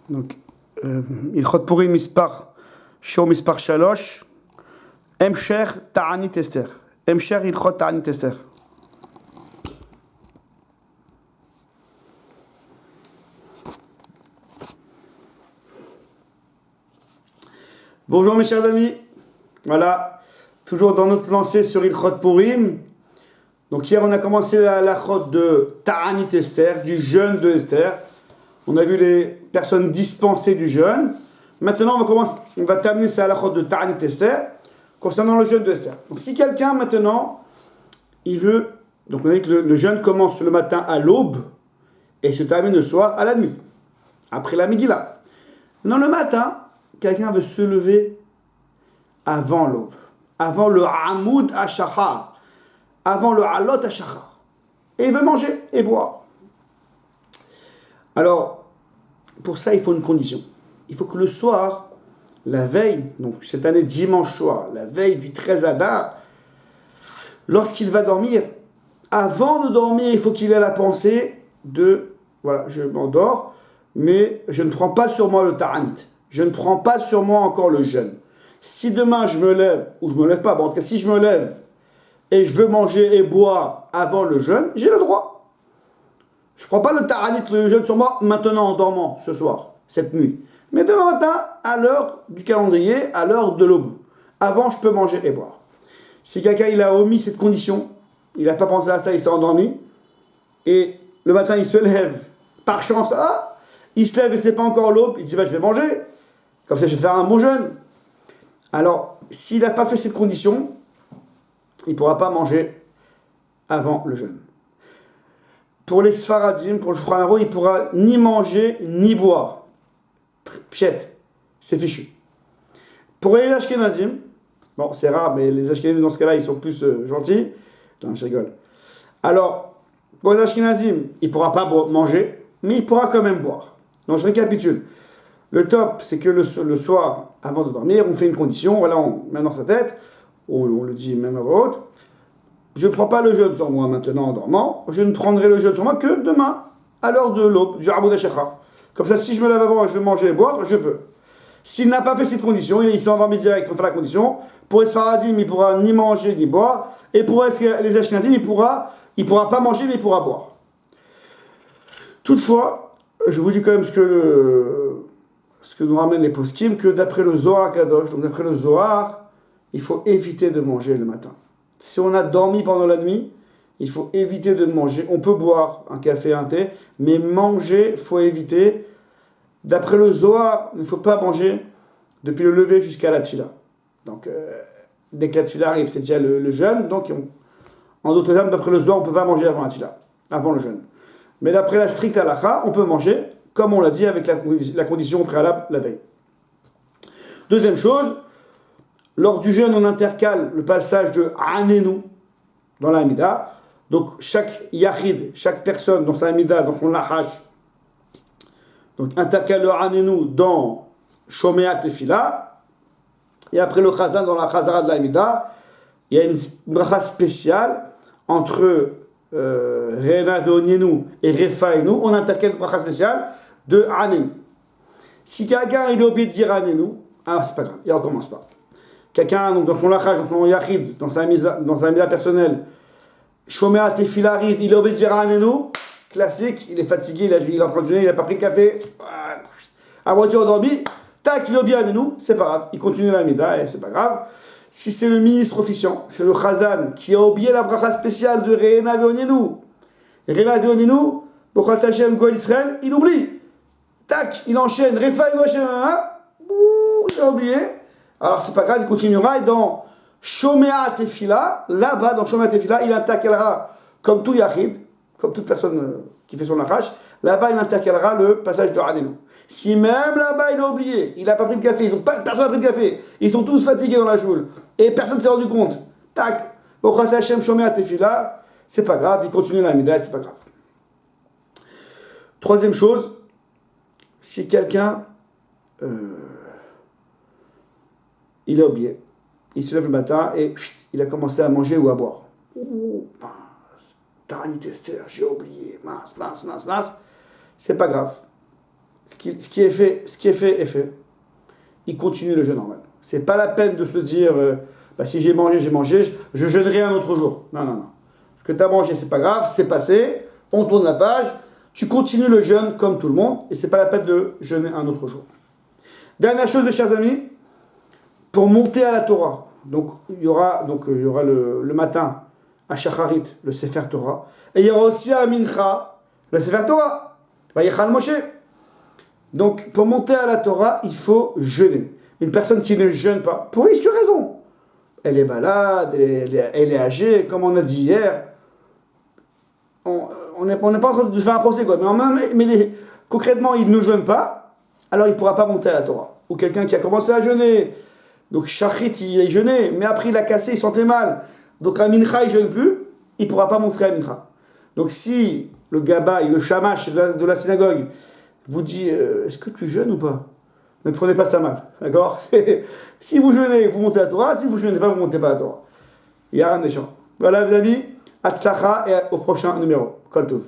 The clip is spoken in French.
Donc, הלכות פורים מספר, שיעור מספר 3, המשך תענית אסתר. המשך הלכות תענית אסתר. Bonjour mes chers amis, voilà, toujours dans notre lancée sur Ilchot Purim. Donc hier on a commencé la chod de Ta'anit Esther, du jeûne de Esther. On a vu les personnes dispensées du jeûne. Maintenant on va terminer ça à la chod de Ta'anit Esther concernant le jeûne de Esther. Donc si quelqu'un maintenant, il veut, donc on a dit que le jeûne commence le matin à l'aube et se termine le soir à la nuit, après la Megillah. Maintenant le matin, quelqu'un veut se lever avant l'aube, avant le Hamoud HaShachar, avant le Halot HaShachar, et il veut manger et boire. Alors, pour ça, il faut une condition. Il faut que le soir, la veille, donc cette année dimanche soir, la veille du 13 Adar, lorsqu'il va dormir, avant de dormir, il faut qu'il ait la pensée de, voilà, je m'endors, mais je ne prends pas sur moi le Ta'anit. Je ne prends pas sur moi encore le jeûne. Si demain je me lève, ou je ne me lève pas, bon, en tout cas si je me lève et je veux manger et boire avant le jeûne, j'ai le droit. Je ne prends pas le ta'anit, le jeûne sur moi maintenant en dormant ce soir, cette nuit. Mais demain matin, à l'heure du calendrier, à l'heure de l'aube. Avant, je peux manger et boire. Si quelqu'un il a omis cette condition, il n'a pas pensé à ça, il s'est endormi, et le matin il se lève, par chance, il se lève et c'est pas encore l'aube, il dit je vais manger. Comme ça, je vais faire un bon jeûne. Alors, s'il n'a pas fait cette condition, il ne pourra pas manger avant le jeûne. Pour les Sfaradim, pour le Shulchan Aruch, il ne pourra ni manger ni boire. Pchet, c'est fichu. Pour les Ashkenazim, bon, c'est rare, mais les Ashkenazim, dans ce cas-là, ils sont plus gentils. Non, je rigole. Alors, pour les Ashkenazim, il ne pourra pas manger, mais il pourra quand même boire. Donc, je récapitule. Le top, c'est que le soir, avant de dormir, on fait une condition, voilà, on met dans sa tête, on le dit même à voix haute, je ne prends pas le jeûne sur moi maintenant en dormant, je ne prendrai le jeûne sur moi que demain, à l'heure de l'aube, du Hamoud HaShachar. Comme ça, si je me lève avant et je veux manger et boire, je peux. S'il n'a pas fait cette condition, il s'est endormi direct, on fait la condition, pour les Sfaradim, il ne pourra ni manger ni boire, et pour les Ashkenazim, il ne pourra pas manger, mais il pourra boire. Toutefois, je vous dis quand même ce que nous ramènent les poskim, que d'après le Zohar Kadosh, donc d'après le Zohar, il faut éviter de manger le matin. Si on a dormi pendant la nuit, il faut éviter de manger. On peut boire un café, un thé, mais manger, il faut éviter. D'après le Zohar, il ne faut pas manger depuis le lever jusqu'à la tfila. Donc, dès que la tfila arrive, c'est déjà le jeûne. Donc, en d'autres termes, d'après le Zohar, on ne peut pas manger avant la tfila, avant le jeûne. Mais d'après la stricte halakha, on peut manger, comme on l'a dit avec la condition préalable la veille. Deuxième chose, lors du jeûne, on intercale le passage de Anenu dans la Hamida. Donc chaque Yachid, chaque personne dans sa Hamida, dans son Lahash, donc intercale le Anenu dans Shomea Tefila. Et après le Chazan dans la Chazara de la Hamida, il y a une bracha spéciale entre Re'ena ve'onienu et Refainu. On intercale une bracha spéciale de Anenu. Si quelqu'un il a oublié de dire Anenu, alors c'est pas grave, il ne recommence pas. Quelqu'un, donc dans son lachage, dans son yachid, dans sa mida personnelle, Shomea Tefila arrive, il a oublié de dire Anenu, classique, il est fatigué, il est en train de jeûner, il n'a pas pris de café, à moitié endormi, tac, il a oublié Anenu, c'est pas grave, il continue la mida et c'est pas grave. Si c'est le ministre officiant, c'est le Chazan qui a oublié la bracha spéciale de Re'ena ve'onienu, Re'ena ve'onienu, Bochat Hashem Goel Israël, il oublie. Tac, il enchaîne, Refaïnu Hashem, il a oublié. Alors c'est pas grave, il continuera. Et dans Shomea Tefila, là-bas, dans Shomea Tefila, il intercalera, comme tout Yachid, comme toute personne qui fait son lachash, là-bas il intercalera le passage de Anenu. Si même là-bas il a oublié, il n'a pas pris de café, personne n'a pris de café, ils sont tous fatigués dans la choule, et personne ne s'est rendu compte. Tac, Bochat Hashem Shomea Tefila, c'est pas grave, il continue la médaille, c'est pas grave. Troisième chose, si quelqu'un il a oublié, il se lève le matin et il a commencé à manger ou à boire. Oh, mince, Ta'anit Esther, j'ai oublié, mince. C'est pas grave. ce qui est fait est fait. Il continue le jeûne normal. C'est pas la peine de se dire, si j'ai mangé, je jeûnerai un autre jour. Non, non, non. Ce que tu as mangé, c'est pas grave, c'est passé, on tourne la page, tu continues le jeûne comme tout le monde, et c'est pas la peine de jeûner un autre jour. Dernière chose, mes chers amis, pour monter à la Torah, donc il y aura le matin à Shacharit, le Sefer Torah, et il y aura aussi à Mincha, le Sefer Torah, Vayechal Moshe. Donc pour monter à la Torah, il faut jeûner. Une personne qui ne jeûne pas, pour X raison, elle est malade, elle est âgée, comme on a dit hier, on n'est pas en train de faire un procès, quoi. Concrètement, il ne jeûne pas, alors il ne pourra pas monter à la Torah. Ou quelqu'un qui a commencé à jeûner, donc Shachrit, il a jeûné, mais après il a cassé, il sentait mal. Donc à Mincha, il ne jeûne plus, il ne pourra pas monter à Mincha. Donc si le gabaï, le shamash de la synagogue, vous dit est-ce que tu jeûnes ou pas? Ne prenez pas ça mal, d'accord? Si vous jeûnez, vous montez à la Torah, si vous jeûnez pas, vous ne montez pas à la Torah. Il n'y a rien d'échange. Voilà, les amis, Hatzlacha, et au prochain numéro. Kol Tov.